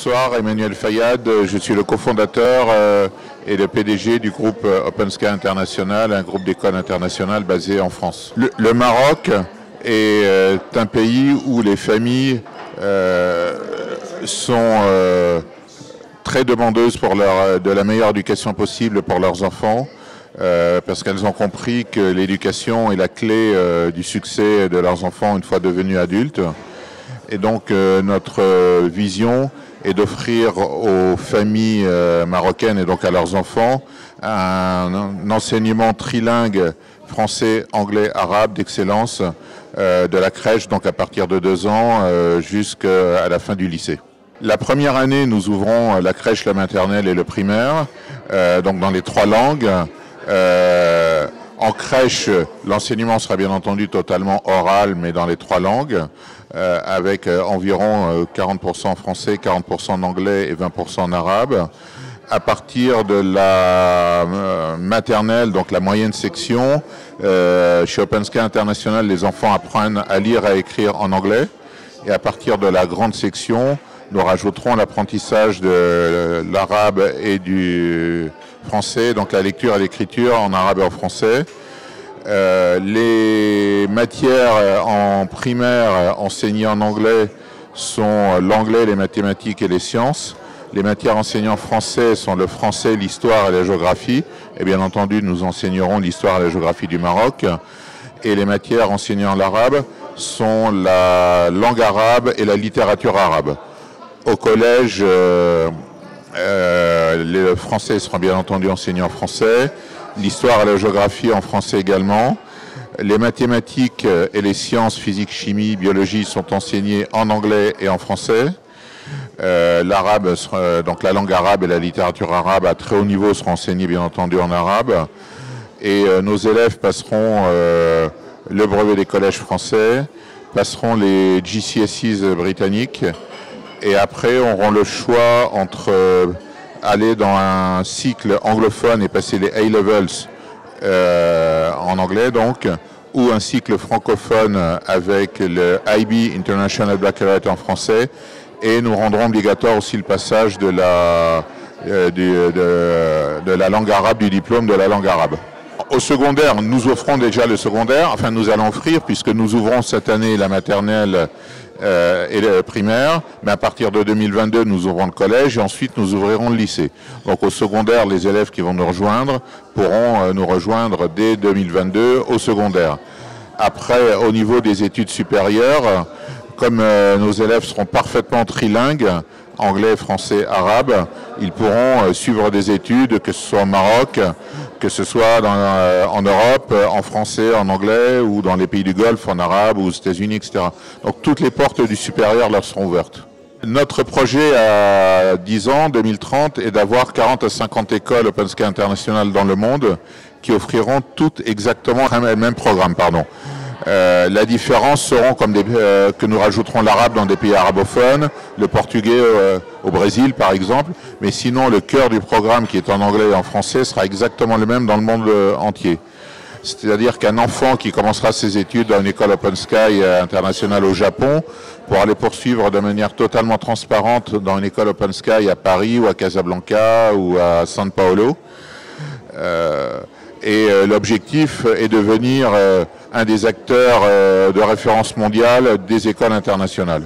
Bonsoir, Emmanuel Fayad, je suis le cofondateur et le PDG du groupe Open Sky International, un groupe d'écoles internationales basé en France. Le Maroc est un pays où les familles sont très demandeuses pour de la meilleure éducation possible pour leurs enfants, parce qu'elles ont compris que l'éducation est la clé du succès de leurs enfants une fois devenus adultes. Et donc notre vision est d'offrir aux familles marocaines et donc à leurs enfants un enseignement trilingue français, anglais, arabe d'excellence de la crèche, donc à partir de 2 ans jusqu'à la fin du lycée. La première année, nous ouvrons la crèche, la maternelle et le primaire, donc dans les 3 langues. En crèche, l'enseignement sera bien entendu totalement oral, mais dans les 3 langues, avec environ 40% en français, 40% en anglais et 20% en arabe. À partir de la maternelle, donc la moyenne section, chez Open Sky International, les enfants apprennent à lire et à écrire en anglais. Et à partir de la grande section, nous rajouterons l'apprentissage de l'arabe et du français, donc la lecture et l'écriture en arabe et en français. Les matières en primaire enseignées en anglais sont l'anglais, les mathématiques et les sciences. Les matières enseignées en français sont le français, l'histoire et la géographie. Et bien entendu, nous enseignerons l'histoire et la géographie du Maroc. Et les matières enseignées en arabe sont la langue arabe et la littérature arabe. Au collège, les français seront bien entendu enseignés en français, l'histoire et la géographie en français également. Les mathématiques et les sciences, physique, chimie, biologie sont enseignées en anglais et en français. L'arabe, donc la langue arabe et la littérature arabe à très haut niveau seront enseignées bien entendu en arabe. Et nos élèves passeront le brevet des collèges français, passeront les GCSEs britanniques. Et après, on aura le choix entre aller dans un cycle anglophone et passer les A-Levels en anglais, donc, ou un cycle francophone avec le IB, International Baccalaureate en français. Et nous rendrons obligatoire aussi le passage de la langue arabe, du diplôme de la langue arabe. Au secondaire, nous offrons déjà le secondaire, enfin nous allons offrir, puisque nous ouvrons cette année la maternelle et le primaire, mais à partir de 2022, nous ouvrons le collège et ensuite nous ouvrirons le lycée. Donc au secondaire, les élèves qui vont nous rejoindre pourront nous rejoindre dès 2022 au secondaire. Après, au niveau des études supérieures, comme nos élèves seront parfaitement trilingues, anglais, français, arabe, ils pourront suivre des études, que ce soit au Maroc, que ce soit en Europe, en français, en anglais, ou dans les pays du Golfe, en arabe, ou aux États-Unis, etc. Donc toutes les portes du supérieur leur seront ouvertes. Notre projet à 10 ans, 2030, est d'avoir 40 à 50 écoles Open Sky International dans le monde qui offriront toutes exactement le même programme. La différence seront que nous rajouterons l'arabe dans des pays arabophones, le portugais au Brésil par exemple, mais sinon le cœur du programme qui est en anglais et en français sera exactement le même dans le monde entier. C'est-à-dire qu'un enfant qui commencera ses études dans une école Open Sky internationale au Japon pourra aller poursuivre de manière totalement transparente dans une école Open Sky à Paris ou à Casablanca ou à São Paulo. Et l'objectif est de devenir un des acteurs de référence mondiale des écoles internationales.